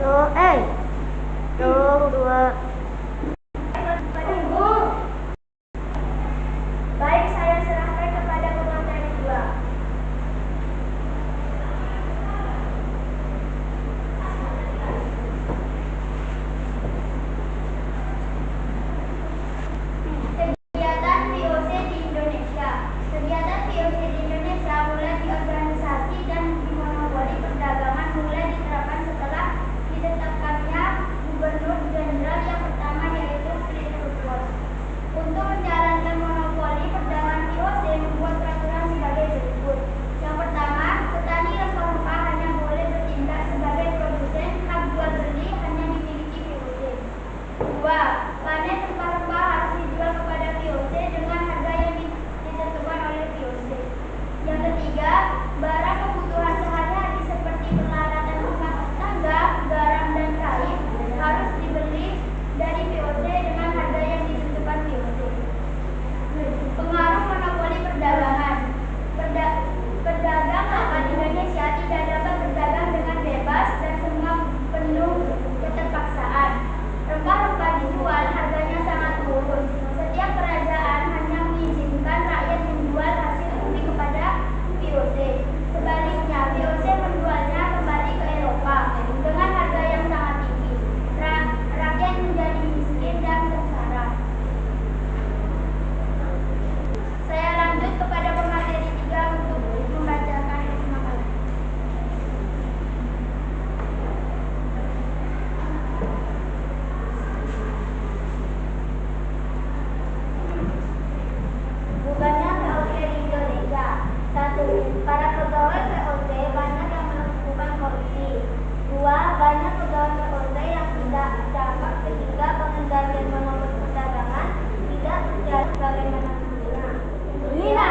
Tuh, dua. Baik, saya serahkan kepada pemateri 2. Kegiatan VOC di Indonesia. Kegiatan VOC di Indonesia mulai diorganisasi dan dimonopoli perdagangan mulai diterapkan setelah ditetapkannya Gubernur Jenderal yang pertama, yaitu Philip Roosevelt. Untuk menjalankan monopoli perdagangan VOC membuat peraturan sebagai berikut. Yang pertama, petani rempah-rempah hanya boleh bertindak sebagai produsen, hak jual beli hanya dimiliki VOC. 2. Panen rempah-rempah harus dijual kepada VOC dengan harga yang ditentukan oleh VOC. Yang ketiga, barang kebutuhan sehari-hari seperti peralatan rumah tangga, garam dan kain harus dibeli dari VOC dengan harga yang ditentukan VOC. Pengaruh monopoli perdagangan. Pedagang lokal Indonesia tidak dapat berdagang dengan bebas dan semua penuh keterpaksaan. Rempah-rempah dijual harganya sangat turun. Setiap kerajaan hanya mengizinkan rakyat menjual hasil bumi kepada VOC. Sebaliknya, VOC menjualnya kembali ke Eropa dengan harga yang sangat tinggi. Rakyat menjadi miskin dan sengsara. Saya lanjut kepada pemateri 3 untuk membacakan makalah. Bukannya VOC di Indonesia. 1. Para pegawai VOC banyak yang melakukan korupsi. 2. Banyak pegawai VOC yang tidak cakap sehingga pengendalian monopoli perdagangan tidak berjalan sebagaimana mestinya. Lina,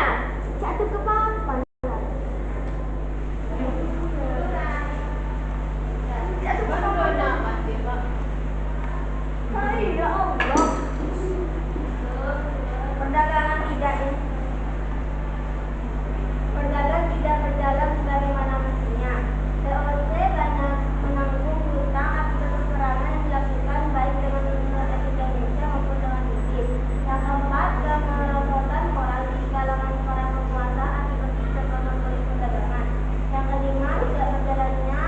jatuh ke papan. Jatuh ke papan. Ya Allah. Perdagangan tidak berjalan sebagaimana mestinya. VOC banyak menanggung hutang akibat peperangan yang dilakukan baik dengan rakyat Indonesia maupun dengan Inggris. Yang keempat, kemerosotan moral di kalangan para penguasa akibat sistem monopoli perdagangan. Yang kelima, tidak berjalannya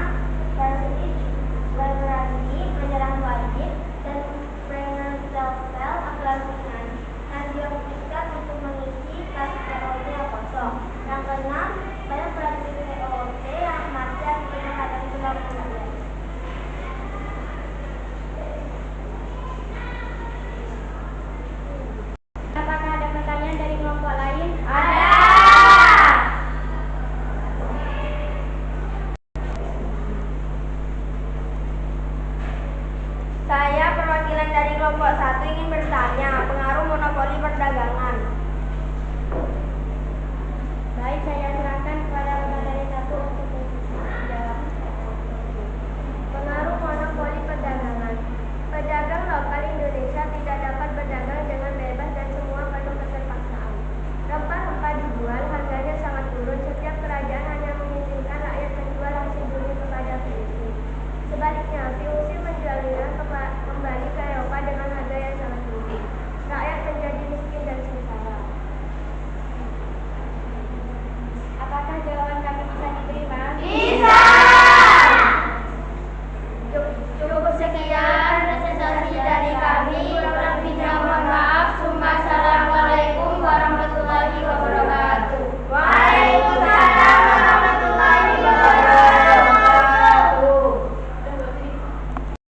berarti penyerahan wajib dan penelitian aturan ringan yang dioptikan untuk mengisi kas VOC yang kosong. Yang keenam, banyak prajurit VOC yang mati akibat menghadapi pengaruh. Apakah ada pertanyaan dari kelompok lain? Ada. Saya perwakilan dari kelompok 1 ingin bertanya pengaruh monopoli perdagangan. Baik, saya